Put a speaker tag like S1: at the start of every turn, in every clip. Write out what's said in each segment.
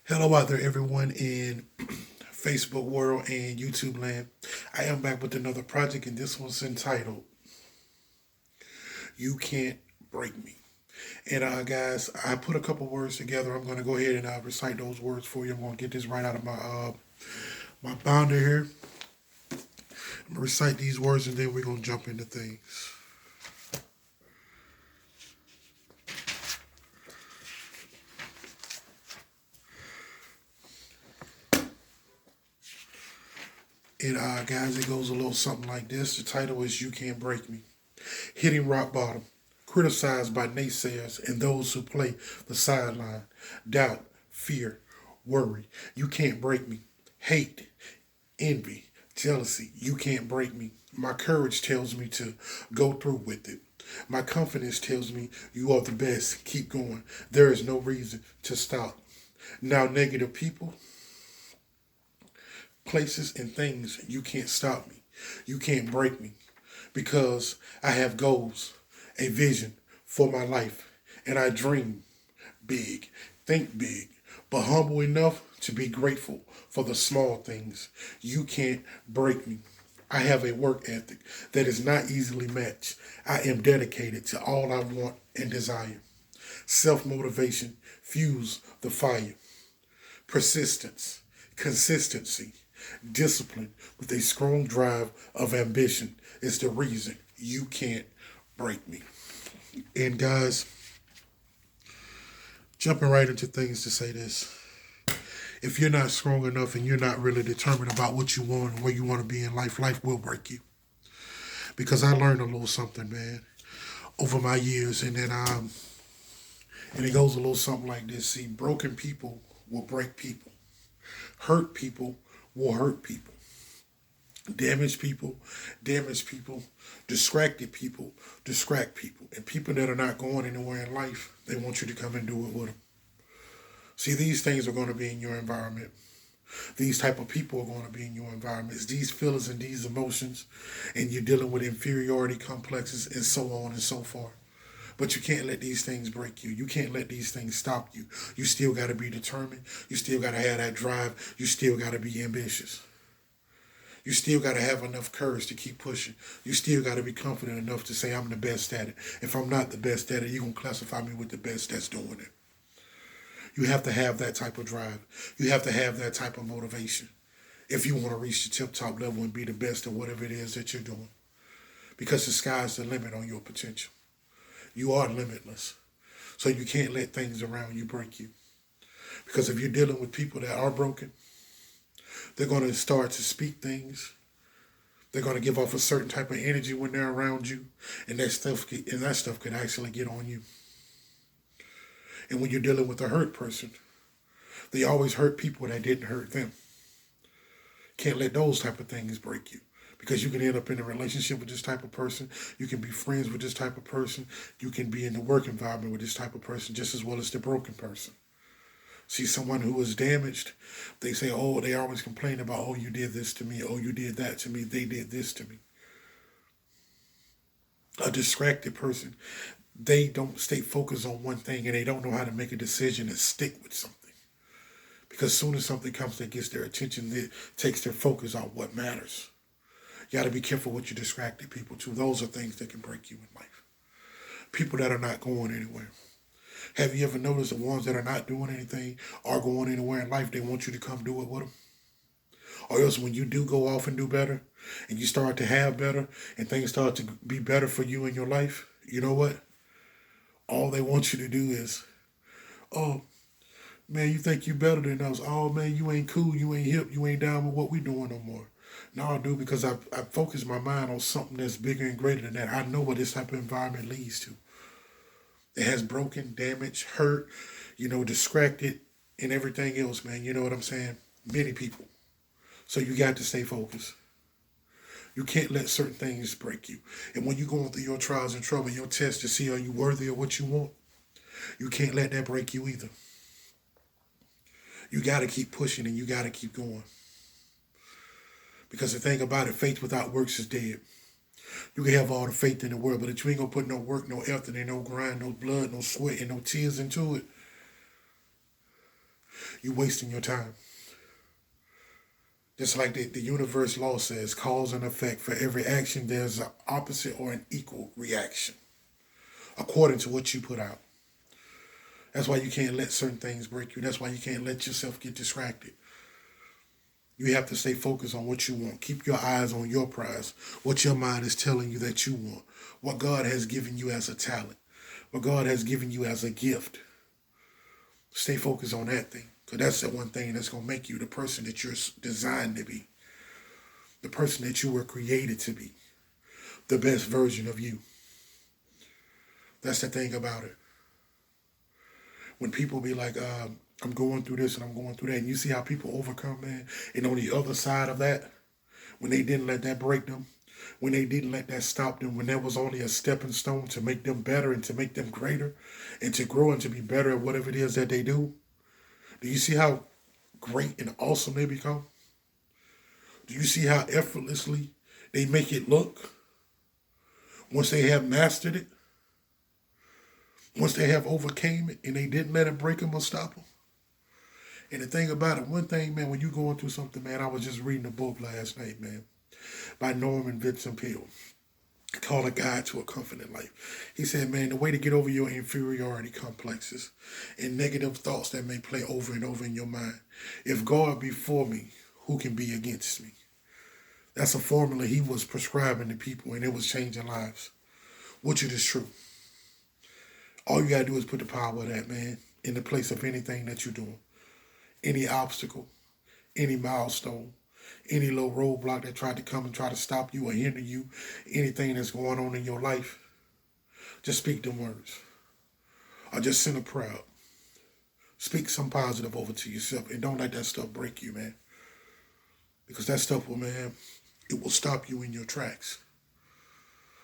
S1: Hello out there, everyone in Facebook world and YouTube land. I am back with another project, and this one's entitled "You Can't Break Me." And guys, I put a couple words together. I'm going to go ahead and recite those words for you. I'm going to get this right out of my binder here. I'm going to recite these words, and then we're going to jump into things. And guys, it goes a little something like this. The title is "You Can't Break Me." Hitting rock bottom, criticized by naysayers and those who play the sideline. Doubt, fear, worry. You can't break me. Hate, envy, jealousy. You can't break me. My courage tells me to go through with it. My confidence tells me you are the best. Keep going. There is no reason to stop. Now, negative people, places, and things, you can't stop me. You can't break me because I have goals, a vision for my life, and I dream big, think big, but humble enough to be grateful for the small things. You can't break me. I have a work ethic that is not easily matched. I am dedicated to all I want and desire. Self motivation fuels the fire. Persistence, consistency, discipline with a strong drive of ambition is the reason you can't break me. And guys, jumping right into things to say this. If you're not strong enough and you're not really determined about what you want and where you want to be in life, life will break you. Because I learned a little something, man, over my years, and it goes a little something like this. See, broken people will break people. Hurt people will hurt people. Damaged people, distracted people, distract people. And people that are not going anywhere in life, they want you to come and do it with them. See, these things are going to be in your environment. These type of people are going to be in your environments. These feelings and these emotions, and you're dealing with inferiority complexes and so on and so forth. But you can't let these things break you. You can't let these things stop you. You still got to be determined. You still got to have that drive. You still got to be ambitious. You still got to have enough courage to keep pushing. You still got to be confident enough to say, I'm the best at it. If I'm not the best at it, you're going to classify me with the best that's doing it. You have to have that type of drive. You have to have that type of motivation if you want to reach the tip top level and be the best at whatever it is that you're doing. Because the sky's the limit on your potential. You are limitless. So you can't let things around you break you. Because if you're dealing with people that are broken, they're going to start to speak things. They're going to give off a certain type of energy when they're around you, and that stuff can actually get on you. And when you're dealing with a hurt person, they always hurt people that didn't hurt them. Can't let those type of things break you. Because you can end up in a relationship with this type of person. You can be friends with this type of person. You can be in the work environment with this type of person just as well as the broken person. See someone who is damaged, they say, oh, they always complain about, oh, you did this to me, oh, you did that to me, they did this to me. A distracted person, they don't stay focused on one thing and they don't know how to make a decision and stick with something. Because as soon as something comes that gets their attention, it takes their focus on what matters. You got to be careful what you distracted people to. Those are things that can break you in life. People that are not going anywhere. Have you ever noticed the ones that are not doing anything are going anywhere in life? They want you to come do it with them. Or else when you do go off and do better and you start to have better and things start to be better for you in your life, you know what? All they want you to do is, oh, man, you think you better than us. Oh, man, you ain't cool. You ain't hip. You ain't down with what we doing no more. No, I do because I focus my mind on something that's bigger and greater than that. I know what this type of environment leads to. It has broken, damaged, hurt, distracted, and everything else, man. You know what I'm saying? Many people. So you got to stay focused. You can't let certain things break you. And when you're going through your trials and trouble, your test to see are you worthy of what you want, you can't let that break you either. You got to keep pushing and you got to keep going. Because the thing about it, faith without works is dead. You can have all the faith in the world, but if you ain't gonna put no work, no effort, and no grind, no blood, no sweat, and no tears into it, You're wasting your time. Just like the universe law says, cause and effect. For every action, there's an opposite or an equal reaction, according to what you put out. That's why you can't let certain things break you. That's why you can't let yourself get distracted. You have to stay focused on what you want. Keep your eyes on your prize, what your mind is telling you that you want, what God has given you as a talent, what God has given you as a gift. Stay focused on that thing, because that's the one thing that's going to make you the person that you're designed to be, the person that you were created to be, the best version of you. That's the thing about it. When people be like, I'm going through this and I'm going through that, and you see how people overcome, man, and on the other side of that, when they didn't let that break them, when they didn't let that stop them, when there was only a stepping stone to make them better and to make them greater and to grow and to be better at whatever it is that they do you see how great and awesome they become? Do you see how effortlessly they make it look once they have mastered it? Once they have overcame it and they didn't let it break them or stop them? And the thing about it, one thing, man, when you're going through something, man, I was just reading a book last night, man, by Norman Vincent Peale, called A Guide to a Confident Life. He said, man, the way to get over your inferiority complexes and negative thoughts that may play over and over in your mind. If God be for me, who can be against me? That's a formula he was prescribing to people, and it was changing lives. Which it is true. All you got to do is put the power of that, man, in the place of anything that you're doing. Any obstacle, any milestone, any little roadblock that tried to come and try to stop you or hinder you, anything that's going on in your life, just speak them words. Or just send a prayer up. Speak some positive over to yourself, and don't let that stuff break you, man. Because that stuff will, man, it will stop you in your tracks.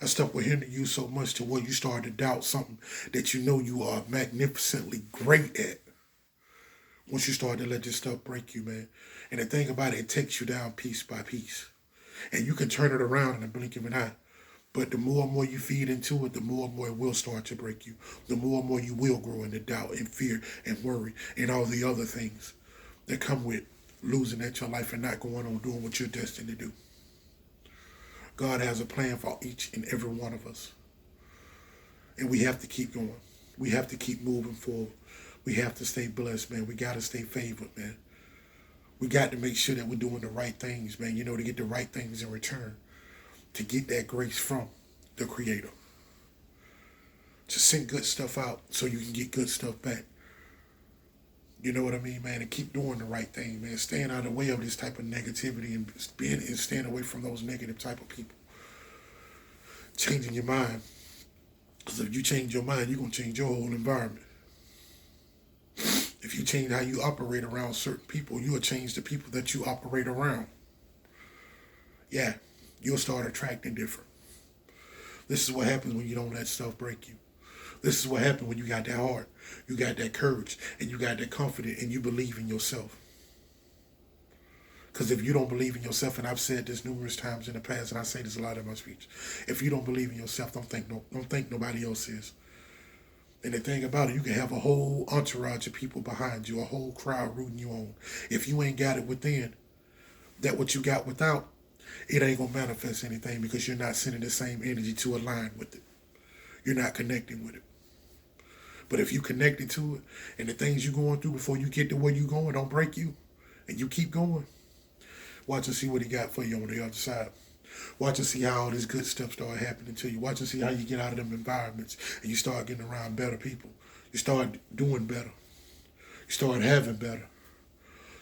S1: That stuff will hinder you so much to where you start to doubt something that you know you are magnificently great at. Once you start to let this stuff break you, man. And the thing about it, it takes you down piece by piece. And you can turn it around in a blink of an eye. But the more and more you feed into it, the more and more it will start to break you. The more and more you will grow into doubt and fear and worry and all the other things that come with losing at your life and not going on doing what you're destined to do. God has a plan for each and every one of us. And we have to keep going. We have to keep moving forward. We have to stay blessed, man. We got to stay favored, man. We got to make sure that we're doing the right things, man, to get the right things in return. To get that grace from the Creator. To send good stuff out so you can get good stuff back. You know what I mean, man? And keep doing the right thing, man. Staying out of the way of this type of negativity and staying away from those negative type of people. Changing your mind. Because if you change your mind, you're going to change your whole environment. If you change how you operate around certain people, you'll change the people that you operate around. Yeah, you'll start attracting different. This is what happens when you don't let stuff break you. This is what happens when you got that heart, you got that courage, and you got that confidence, and you believe in yourself. Because if you don't believe in yourself, and I've said this numerous times in the past, and I say this a lot in my speech, if you don't believe in yourself, don't think nobody else is. And the thing about it, you can have a whole entourage of people behind you, a whole crowd rooting you on. If you ain't got it within, that what you got without, it ain't going to manifest anything because you're not sending the same energy to align with it. You're not connecting with it. But if you connected to it, and the things you're going through before you get to where you're going don't break you, and you keep going, watch and see what he got for you on the other side. Watch and see how all this good stuff start happening to you. Watch and see how you get out of them environments and you start getting around better people. You start doing better. You start having better.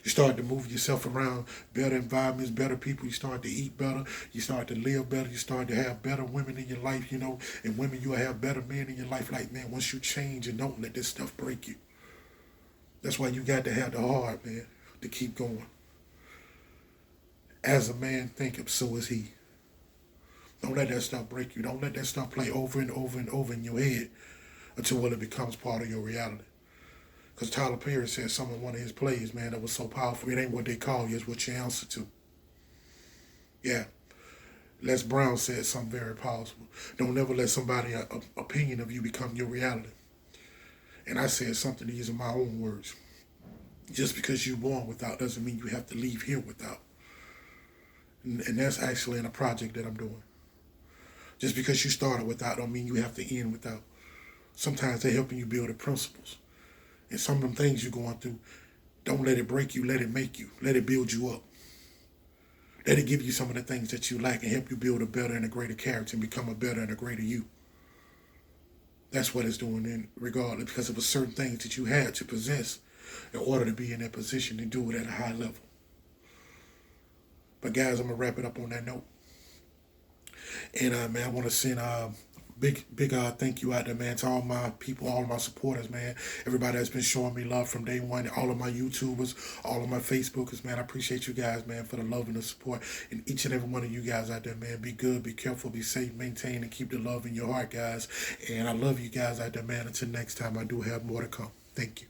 S1: You start to move yourself around better environments, better people. You start to eat better. You start to live better. You start to have better women in your life, and women, you'll have better men in your life. Like, man, once you change and don't let this stuff break you. That's why you got to have the heart, man, to keep going. As a man thinketh, so is he. Don't let that stuff break you. Don't let that stuff play over and over and over in your head until it becomes part of your reality. Because Tyler Perry said some in one of his plays, man, that was so powerful. It ain't what they call you, it's what you answer to. Yeah. Les Brown said something very powerful. Don't ever let somebody's opinion of you become your reality. And I said something, these are my own words. Just because you're born without doesn't mean you have to leave here without. And that's actually in a project that I'm doing. Just because you started without don't mean you have to end without. Sometimes they're helping you build the principles. And some of them things you're going through, don't let it break you, let it make you. Let it build you up. Let it give you some of the things that you like and help you build a better and a greater character and become a better and a greater you. That's what it's doing in regardless, because it was certain things that you had to possess in order to be in that position and do it at a high level. But guys, I'm gonna wrap it up on that note. And man, I want to send big thank you out there, man, to all my people, all of my supporters, man. Everybody that's been showing me love from day one, all of my YouTubers, all of my Facebookers, man. I appreciate you guys, man, for the love and the support. And each and every one of you guys out there, man, be good, be careful, be safe, maintain, and keep the love in your heart, guys. And I love you guys out there, man. Until next time, I do have more to come. Thank you.